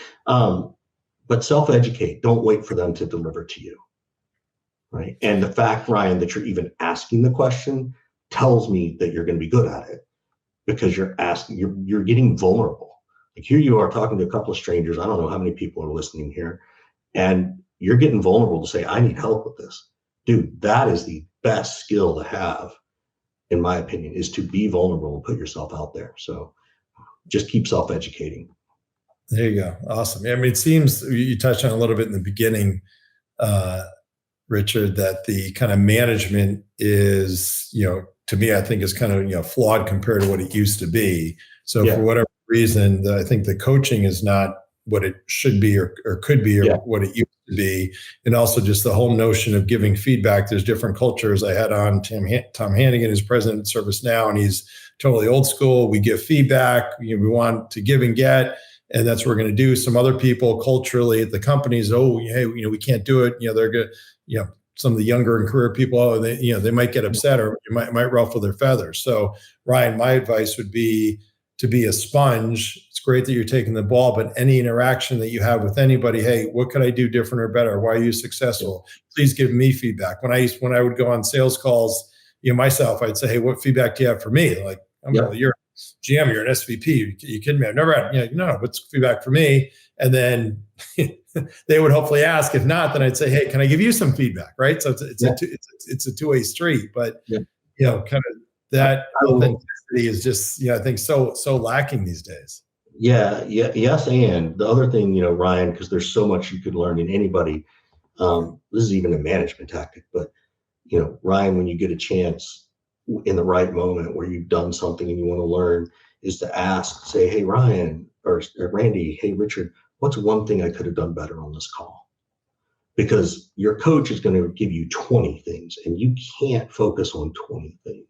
But self-educate. Don't wait for them to deliver to you. Right. And the fact, Ryan, that you're even asking the question tells me that you're going to be good at it, because you're getting vulnerable. Like, here you are talking to a couple of strangers. I don't know how many people are listening here, and you're getting vulnerable to say, I need help with this. Dude, that is the best skill to have, in my opinion, is to be vulnerable and put yourself out there. So just keep self-educating. There you go. Awesome. Yeah, I mean, it seems you touched on a little bit in the beginning, Richard, that the kind of management is, to me, I think is kind of, flawed compared to what it used to be. So Yeah. for whatever reason, I think the coaching is not what it should be or could be, or Yeah. what it used to be. And also just the whole notion of giving feedback. There's different cultures. I had on Tom Hannigan, who's president of ServiceNow, and he's totally old school. We give feedback. We want to give and get. And that's what we're going to do. Some other people culturally at the companies, hey, we can't do it. They're good. Some of the younger and career people, they might get upset, or it might ruffle their feathers. So, Ryan, my advice would be to be a sponge. It's great that you're taking the ball, but any interaction that you have with anybody, hey, what could I do different or better? Why are you successful? Please give me feedback. When I would go on sales calls, myself, I'd say, hey, what feedback do you have for me? Like, you're GM, you're an SVP. You kidding me? I've never had, no, what's feedback for me? And then they would hopefully ask. If not, then I'd say, hey, can I give you some feedback? Right. So it's a two-way street, but kind of that authenticity is just, I think so lacking these days. Yeah. Yes. And the other thing, Ryan, because there's so much you could learn in anybody. This is even a management tactic, but Ryan, when you get a chance in the right moment where you've done something and you want to learn, is to say, hey, Ryan or Randy, hey, Richard, what's one thing I could have done better on this call? Because your coach is going to give you 20 things, and you can't focus on 20 things.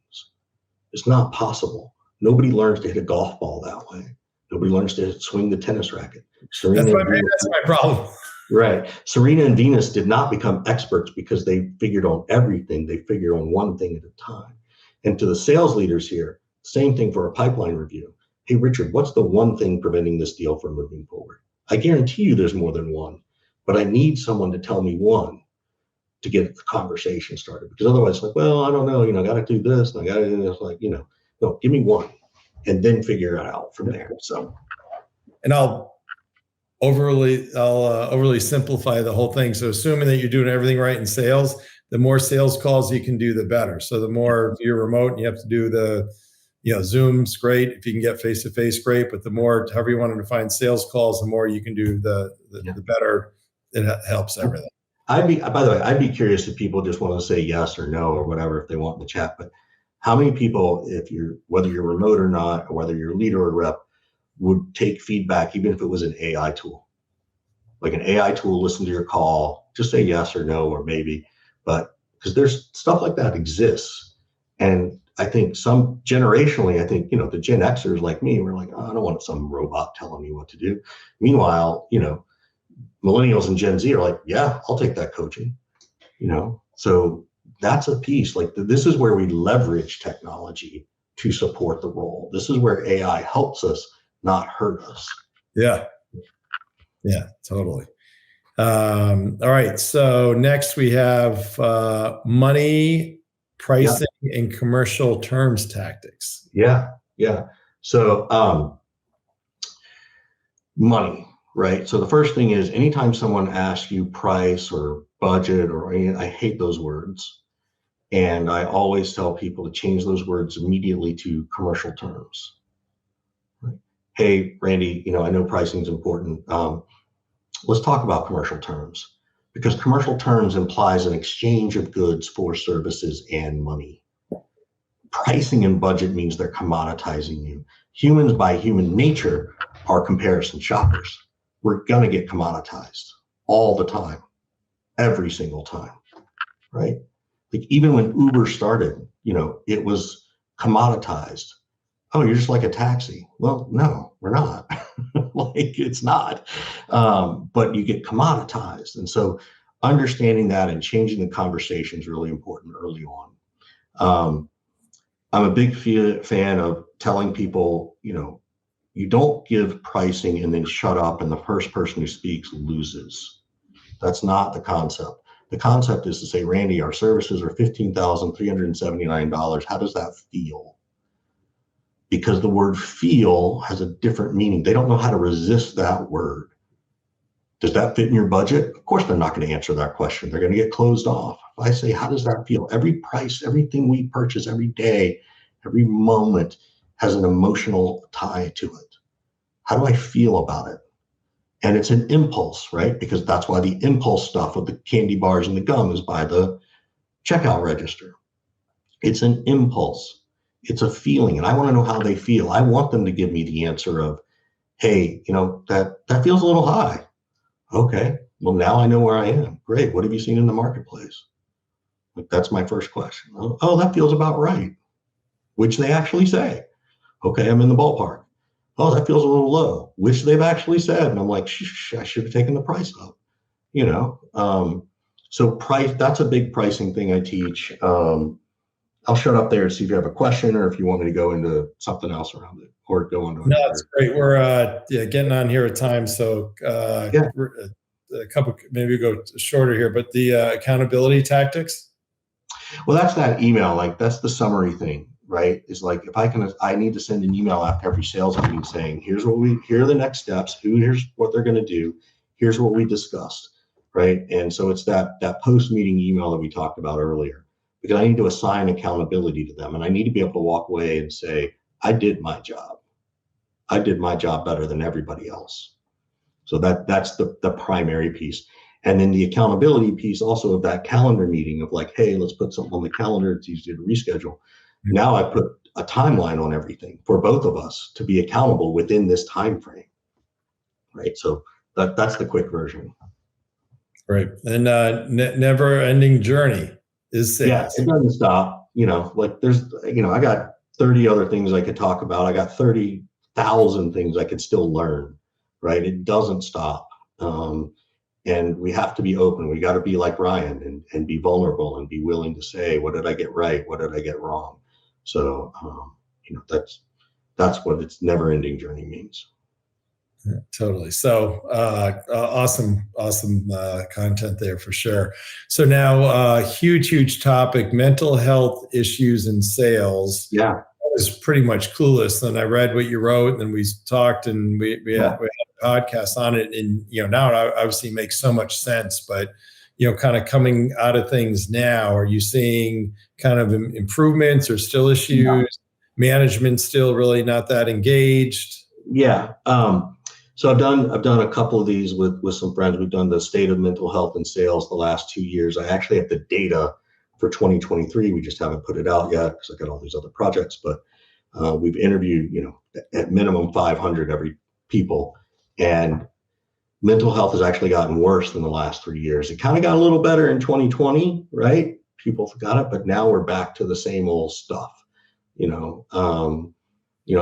It's not possible. Nobody learns to hit a golf ball that way. Nobody learns to swing the tennis racket. That's my problem. Right. Serena and Venus did not become experts because they figured on everything. They figured on one thing at a time. And to the sales leaders here, same thing for a pipeline review. Hey, Richard, what's the one thing preventing this deal from moving forward? I guarantee you there's more than one, but I need someone to tell me one to get the conversation started. Because otherwise it's like, well, I don't know, I got to do this and I got to do this. Like, no, give me one and then figure it out from there. So, and I'll overly simplify the whole thing. So assuming that you're doing everything right in sales, the more sales calls you can do, the better. So the more you're remote and you have to do the, Zoom's great. If you can get face-to-face, great. But the more, however you want to define sales calls, the more you can do, the better it helps everything. By the way, I'd be curious if people just want to say yes or no or whatever, if they want in the chat, but how many people, whether you're remote or not, or whether you're a leader or rep, would take feedback, even if it was an AI tool. Like an AI tool, listen to your call, just say yes or no or maybe. But because there's stuff like that exists. And I think generationally, I think, the Gen Xers like me, we're like, oh, I don't want some robot telling me what to do. Meanwhile, millennials and Gen Z are like, yeah, I'll take that coaching, So that's a piece. Like this is where we leverage technology to support the role. This is where AI helps us, not hurt us. Yeah. Yeah, totally. All right. So next we have money, pricing, and commercial terms tactics. Yeah. So money, right? So the first thing is anytime someone asks you price or budget or anything, I hate those words. And I always tell people to change those words immediately to commercial terms. Right? Hey, Randy, I know pricing is important. Let's talk about commercial terms, because commercial terms implies an exchange of goods for services and money. Pricing and budget means they're commoditizing you. Humans by human nature are comparison shoppers. We're going to get commoditized all the time, every single time, right? Like even when Uber started, it was commoditized. Oh, you're just like a taxi. Well, no, we're not. Like it's not. But you get commoditized. And so understanding that and changing the conversation is really important early on. I'm a big fan of telling people, you don't give pricing and then shut up and the first person who speaks loses. That's not the concept. The concept is to say, Randy, our services are $15,379. How does that feel? Because the word feel has a different meaning. They don't know how to resist that word. Does that fit in your budget? Of course, they're not going to answer that question. They're going to get closed off. If I say, how does that feel? Every price, everything we purchase every day, every moment has an emotional tie to it. How do I feel about it? And it's an impulse, right? Because that's why the impulse stuff of the candy bars and the gum is by the checkout register. It's an impulse. It's a feeling. And I want to know how they feel. I want them to give me the answer of, hey, that feels a little high. Okay, well, now I know where I am. Great. What have you seen in the marketplace? Like, that's my first question. Oh, that feels about right, which they actually say. Okay, I'm in the ballpark. Oh, that feels a little low, which they've actually said. And I'm like, I should have taken the price up, So price, that's a big pricing thing I teach. I'll shut up there and see if you have a question or if you want me to go into something else around it or go into No, that's great. We're getting on here at time. So a couple, maybe go shorter here, but the accountability tactics. Well, that's that email. Like that's the summary thing, right? Is like, if I need to send an email after every sales meeting saying, here are the next steps. Here's what they're going to do. Here's what we discussed. Right. And so it's that post-meeting email that we talked about earlier, because I need to assign accountability to them. And I need to be able to walk away and say, I did my job. I did my job better than everybody else. So that's the primary piece. And then the accountability piece also of that calendar meeting of like, hey, let's put something on the calendar. It's easy to reschedule. Mm-hmm. Now I put a timeline on everything for both of us to be accountable within this time frame. Right. So that's the quick version. Right. And never ending journey is sales. Yeah, it doesn't stop. Like there's, I got 30 other things I could talk about. I got 30,000 things I could still learn, right? It doesn't stop. And we have to be open. We got to be like Ryan and be vulnerable and be willing to say, what did I get right? What did I get wrong? So, that's what its never ending journey means. Yeah, totally. So awesome content there for sure. So now huge topic, mental health issues in sales. Yeah. I was pretty much clueless. And I read what you wrote and we talked and we had a podcast on it. And, now it obviously makes so much sense, but, kind of coming out of things now, are you seeing kind of improvements or still issues? Yeah. Management still really not that engaged? Yeah. So I've done a couple of these with some friends. We've done the state of mental health and sales the last 2 years. I actually have the data for 2023. We just haven't put it out yet because I got all these other projects. But we've interviewed, at minimum 500 every people. And mental health has actually gotten worse in the last 3 years. It kind of got a little better in 2020, right? People forgot it, but now we're back to the same old stuff.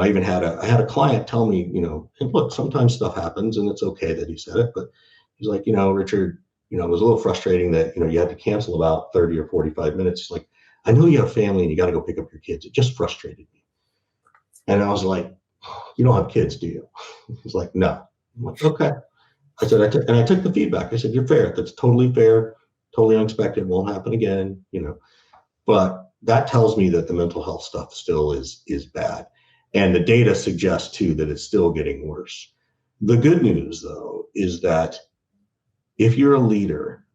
I even had a client tell me, hey, look, sometimes stuff happens and it's okay that he said it, but he's like, Richard, it was a little frustrating that, you had to cancel about 30 or 45 minutes. He's like, I know you have family and you got to go pick up your kids. It just frustrated me. And I was like, you don't have kids, do you? He's like, no. I'm like, okay. I said, I took the feedback. I said, you're fair. That's totally fair, totally unexpected, won't happen again, But that tells me that the mental health stuff still is bad. And the data suggests too that it's still getting worse. The good news though is that if you're a leader,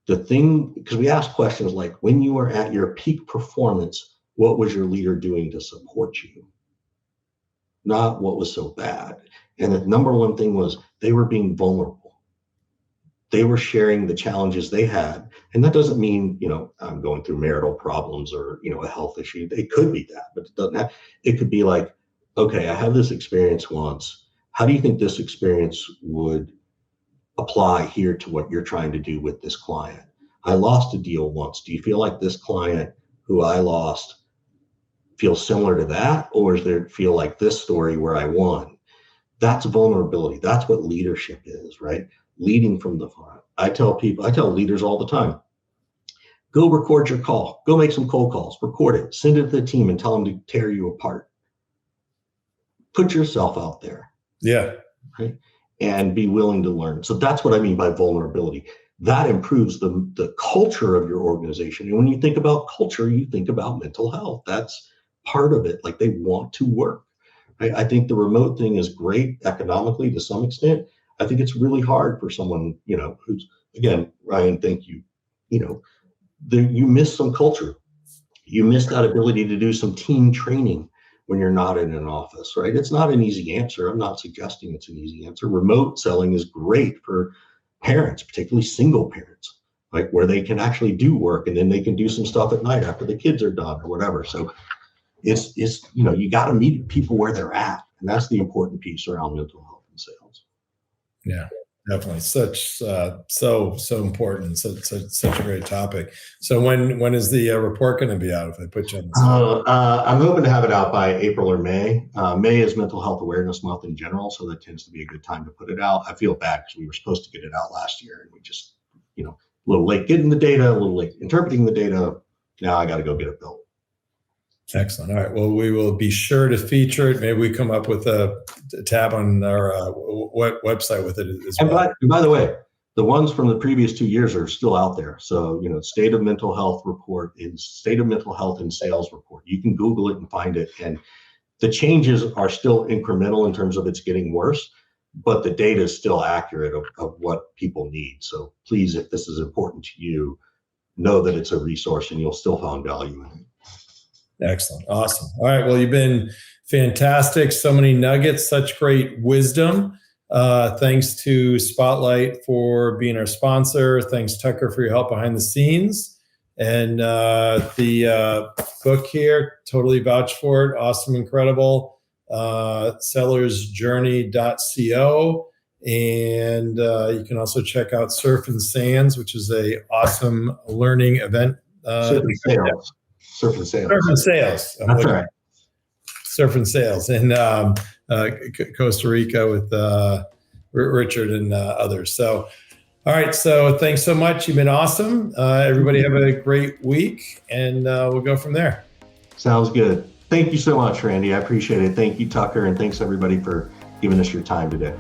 because we ask questions like, when you were at your peak performance, what was your leader doing to support you? Not what was so bad. And the number one thing was they were being vulnerable. They were sharing the challenges they had. And that doesn't mean, I'm going through marital problems or, a health issue. It could be that, but it doesn't have, it could be like, okay, I had this experience once. How do you think this experience would apply here to what you're trying to do with this client? I lost a deal once. Do you feel like this client who I lost feels similar to that? Or does it feel like this story where I won? That's vulnerability. That's what leadership is, right? Leading from the front. I tell leaders all the time, go record your call, go make some cold calls, record it, send it to the team and tell them to tear you apart. Put yourself out there. Yeah. Right? And be willing to learn. So that's what I mean by vulnerability. That improves the culture of your organization. And when you think about culture, you think about mental health. That's part of it. Like they want to work. Right? I think the remote thing is great economically to some extent. I think it's really hard for someone, who's, again, Ryan, thank you. You miss some culture. You miss that ability to do some team training when you're not in an office, right? It's not an easy answer. I'm not suggesting it's an easy answer. Remote selling is great for parents, particularly single parents, like where they can actually do work and then they can do some stuff at night after the kids are done or whatever. So it's you got to meet people where they're at. And that's the important piece around mental health and sales. Yeah, definitely. Such so important. Such a great topic. So when is the report going to be out? If I put you on the spot? I'm hoping to have it out by April or May. May is Mental Health Awareness Month in general, so that tends to be a good time to put it out. I feel bad because we were supposed to get it out last year, and we just, a little late getting the data, a little late interpreting the data. Now I got to go get it built. Excellent. All right. Well, we will be sure to feature it. Maybe we come up with a tab on our website with it as well. And by the way, the ones from the previous 2 years are still out there. So, State of Mental Health report is State of Mental Health and Sales report. You can Google it and find it. And the changes are still incremental in terms of it's getting worse, but the data is still accurate of what people need. So please, if this is important to you, know that it's a resource and you'll still find value in it. Excellent. Awesome. All right. Well, you've been fantastic. So many nuggets, such great wisdom. Thanks to Spotlight for being our sponsor. Thanks, Tucker, for your help behind the scenes. And the book here, totally vouch for it. Awesome, incredible. sellersjourney.co. And you can also check out Surf and Sands, which is a awesome learning event. Surf and Sales. Surf and Sales. That's right. Surf and Sales in Costa Rica with Richard and others. So, all right. So thanks so much. You've been awesome. Everybody have a great week, and we'll go from there. Sounds good. Thank you so much, Randy. I appreciate it. Thank you, Tucker, and thanks everybody for giving us your time today.